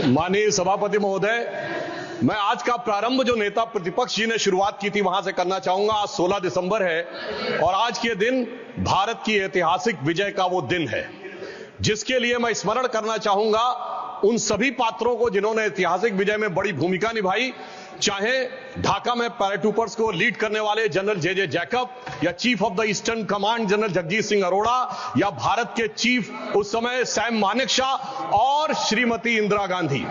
माननीय सभापति महोदय, मैं आज का प्रारंभ जो नेता प्रतिपक्ष जी ने शुरुआत की थी वहां से करना चाहूंगा। आज 16 दिसंबर है और आज के दिन भारत की ऐतिहासिक विजय का वो दिन है जिसके लिए मैं स्मरण करना चाहूंगा उन सभी पात्रों को जिन्होंने ऐतिहासिक विजय में बड़ी भूमिका निभाई, चाहे ढाका में पैराट्रूपर्स को लीड करने वाले जनरल जे जैकब या chief of the eastern command general Jagjit Singh Arora या भारत के चीफ उस समय सैम मानेकशॉ और श्रीमती इंदिरा गांधी।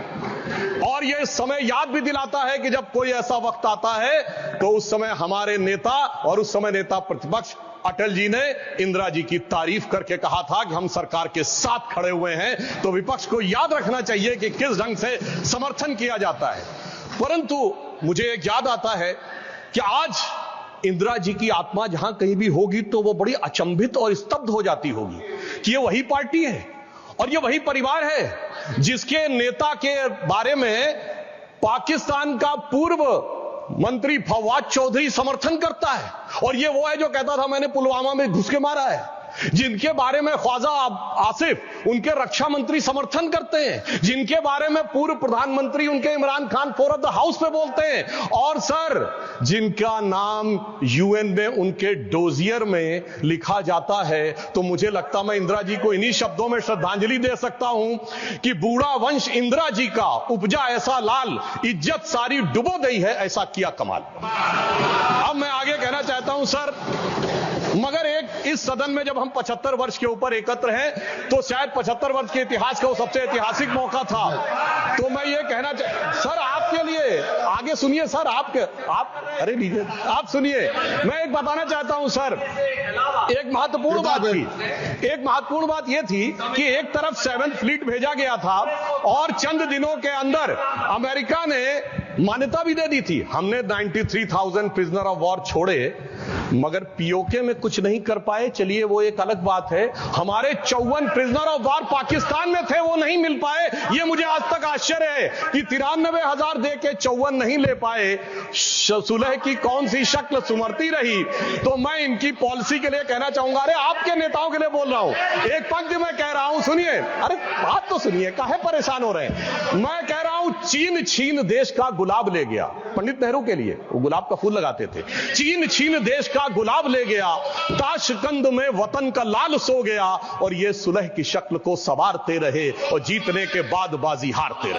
और यह समय याद भी दिलाता है कि जब कोई ऐसा वक्त आता है तो उस समय हमारे नेता और उस समय नेता प्रतिपक्ष अटल जी ने इंदिरा जी की तारीफ करके कहा था कि हम सरकार के साथ खड़े हुए हैं। तो विपक्ष को याद रखना चाहिए कि किस ढंग से समर्थन किया जाता है। परंतु मुझे एक याद आता है कि आज इंदिरा जी की आत्मा जहां कहीं भी होगी तो वो बड़ी अचंभित और स्तब्ध हो जाती होगी कि ये वही पार्टी है और ये वही परिवार है जिसके नेता के बारे में पाकिस्तान का पूर्व मंत्री फवाद चौधरी समर्थन करता है। और ये वो है जो कहता था मैंने पुलवामा में घुस के मारा है, जिनके बारे में ख्वाजा आसिफ उनके रक्षा मंत्री समर्थन करते हैं, जिनके बारे में पूर्व प्रधानमंत्री उनके Imran Khan floor of the house पे बोलते हैं, और सर जिनका नाम यूएन में उनके डोजियर में लिखा जाता है। तो मुझे लगता मैं इंदिरा जी को इन्हीं शब्दों में श्रद्धांजलि दे सकता हूं कि बूढ़ा वंश इंदिरा जी का उपजा ऐसा लाल, इज्जत सारी डुबो गई है ऐसा किया कमाल। अब मैं आगे कहना चाहता हूं सर, मगर एक इस सदन में जब हम 75 वर्ष के ऊपर एकत्र हैं तो शायद 75 वर्ष के इतिहास का वो सबसे ऐतिहासिक मौका था। तो मैं ये कहना सर आपके लिए आगे सुनिए सर, आप अरे लीजिए आप सुनिए, मैं एक बताना चाहता हूं सर, एक महत्वपूर्ण बात ये थी कि एक तरफ 7th फ्लीट भेजा गया था और चंद दिनों के अंदर अमेरिका ने मान्यता भी दे दी थी। हमने 93,000 प्रिजनर ऑफ वॉर छोड़े मगर पीओके में कुछ नहीं कर पाए। चलिए वो एक अलग बात है। हमारे 54 प्रिजनर ऑफ वॉर पाकिस्तान में थे, वो नहीं मिल पाए। ये मुझे आज तक आश्चर्य है कि 93,000 दे के 54 नहीं ले पाए। सुलह की कौन सी शक्ल सुमरती रही। तो मैं इनकी पॉलिसी के लिए कहना चाहूंगा, अरे आपके नेताओं के लिए बोल रहा हूं, एक पंक्ति में कह रहा हूं, सुनिए, अरे बात तो सुनिए, काहे परेशान हो रहे हैं। मैं कह रहा हूं चीन छीन देश का गुलाब ले गया। पंडित नेहरू के लिए वो गुलाब का फूल लगाते थे। चीन छीन देश का गुलाब ले गया, ताशकंद में वतन का लाल सो गया, और ये सुलह की शक्ल को संवारते रहे और जीतने के बाद बाजी हारते रहे।